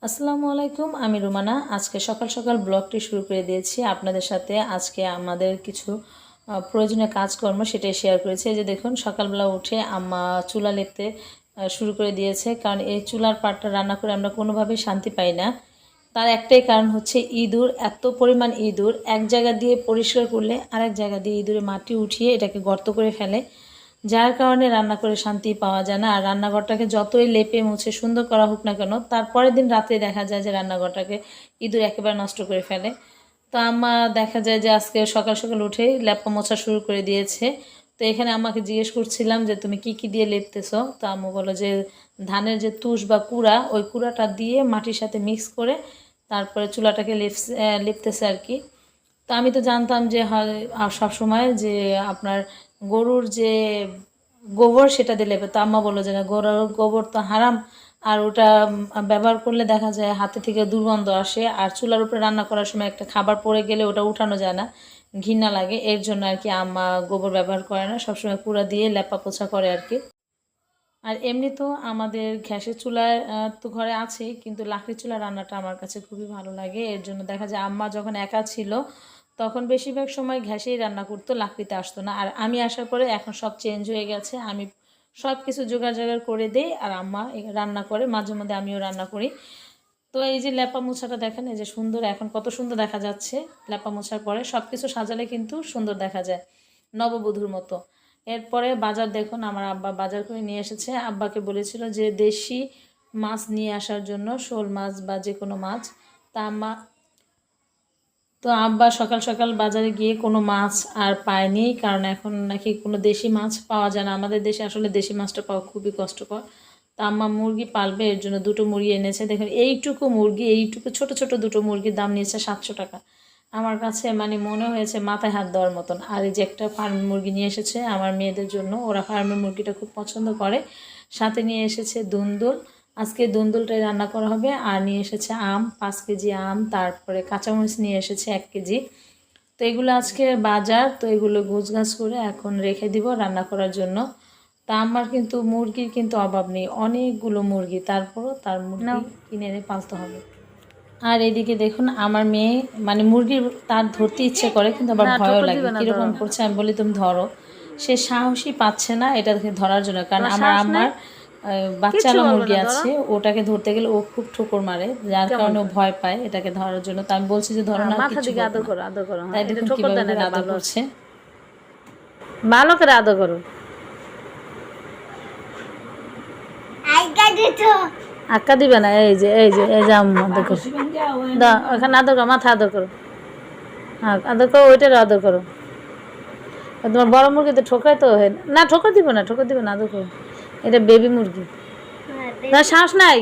আসসালামু আলাইকুম, আমি রুমানা। আজকে সকাল সকাল ব্লগটি শুরু করে দিয়েছি আপনাদের সাথে। আজকে আমাদের কিছু প্রয়োজনীয় কাজকর্ম সেটাই শেয়ার করেছি। এই যে দেখুন, সকালবেলা উঠে আম্মা চুলা লেপতে শুরু করে দিয়েছে, কারণ এই চুলার পাটটা রান্না করে আমরা কোনোভাবেই শান্তি পাই না। তার একটাই কারণ হচ্ছে ইঁদুর, এত পরিমাণ ইঁদুর। এক জায়গা দিয়ে পরিষ্কার করলে আরেক জায়গা দিয়ে ইঁদুরে মাটি উঠিয়ে এটাকে গর্ত করে ফেলে, যার কারণে রান্না করে শান্তি পাওয়া যায় না। আর রান্নাঘরটাকে যতই লেপে মুছে সুন্দর করা হোক না কেন, তারপরের দিন রাতে দেখা যায় যে রান্নাঘরটাকে ইঁদুর একেবারে নষ্ট করে ফেলে। তো আম্মা দেখা যায় যে আজকে সকাল সকাল উঠেই লেপা মোছা শুরু করে দিয়েছে। তো এখানে আম্মাকে জিজ্ঞেস করছিলাম যে তুমি কি কি দিয়ে লেপতেছো। তো আম্মু বলো যে ধানের যে তুষ বা কুড়া, ওই কুড়াটা দিয়ে মাটির সাথে মিক্স করে তারপরে চুলাটাকে লেপতেছে আর কি। তো আমি তো জানতাম যে সব সময় যে আপনার গরুর যে গোবর সেটা দিয়ে লেপে। তো আম্মা বললো যে না, গরুর গোবর তো হারাম, আর ওটা ব্যবহার করলে দেখা যায় হাতে থেকে দুর্গন্ধ আসে, আর চুলার উপরে রান্না করার সময় একটা খাবার পড়ে গেলে ওটা উঠানো যায় না, ঘৃণা লাগে। এর জন্য আর কি আম্মা গোবর ব্যবহার করে না, সবসময় কুড়া দিয়ে লেপা পোছা করে আর কি। আর এমনি তো আমাদের গ্যাসের চুলায় তো ঘরে আছেই, কিন্তু লাকড়ির চুলা রান্নাটা আমার কাছে খুবই ভালো লাগে। এর জন্য দেখা যায় আম্মা যখন একা ছিল তখন বেশিরভাগ সময় গ্যাসেই রান্না করতো, লাকড়িতে আসতো না। আর আমি আসার পরে এখন সব চেঞ্জ হয়ে গেছে, আমি সব কিছু জোগাড় করে দিই আর আম্মা রান্না করে, মাঝে মধ্যে আমিও রান্না করি। তো এই যে লেপা মোছাটা দেখেন, এই যে সুন্দর, এখন কত সুন্দর দেখা যাচ্ছে। লেপা মোছার পরে সব কিছু সাজালে কিন্তু সুন্দর দেখা যায়, নববধূর মতো। এরপরে বাজার দেখুন, আমার আব্বা বাজার করে নিয়ে এসেছে। আব্বাকে বলেছিল যে দেশি মাছ নিয়ে আসার জন্য, শোল মাছ বা যে কোনো মাছ। তা আব্বা সকাল সকাল বাজারে গিয়ে কোনো মাছ আর পায়নি, কারণ এখন নাকি কোনো দেশি মাছ পাওয়া যায় না। আমাদের দেশে আসলে দেশি মাছটা পাওয়া খুবই কষ্টকর। তা আম্মা মুরগি পালবে, এর জন্য দুটো মুরগি এনেছে। দেখুন এইটুকু মুরগি, এইটুকু ছোট ছোট দুটো মুরগির দাম নিয়েছে 700 টাকা। আমার কাছে মানে মনে হয়েছে মাথায় হাত দেওয়ার মতন। আর এই যে একটা ফার্ম মুরগি নিয়ে এসেছে আমার মেয়েদের জন্য, ওরা ফার্মের মুরগিটা খুব পছন্দ করে। সাথে নিয়ে এসেছে দুন্দুল, আজকে দুন্দুলটাই রান্না করা হবে। আর নিয়ে এসেছে আম, 5 কেজি আম, তারপরে কাঁচামরিচ নিয়ে এসেছে 1 কেজি। তো এগুলো আজকে বাজার, তো এগুলো গোছগাছ করে এখন রেখে দিব রান্না করার জন্য। তা আমার কিন্তু মুরগির কিন্তু অভাব নেই, অনেকগুলো মুরগি, তারপরও তার মুরগি কিনে এনে পালতে হবে। আর এদিকে দেখুন আমার মেয়ে, মানে মুরগির তার ধরতে ইচ্ছে করে কিন্তু আবার ভয়ও লাগে, কীরকম করছে। আমি বলি তুমি ধরো, সে সাহসই পাচ্ছে না এটাকে ধরার জন্য, কারণ আমার বাচ্চালা মুরগি আছে, ওটাকে ধরতে গেলে ও খুব ঠোকর মারে, যার কারণে ও ভয় পায় এটাকে ধরার জন্য। তো আমি বলছি যে ধরো না, কিছু তাই দেখুন কিভাবে আদর করছে, ভালো করে আদর করো। আক্কা দিবে না, এই যে আম্মু আদর করো, দাও ওখানে আদর করো, মাথা আদর করো। হ্যাঁ আদর করো, ওইটার আদর করো। তোমার বড় মুরগিতে ঠোকরাই তো না, ঠোকর দিবে না, আদর করো। এটা বেবি মুরগি, না সাহস নাই।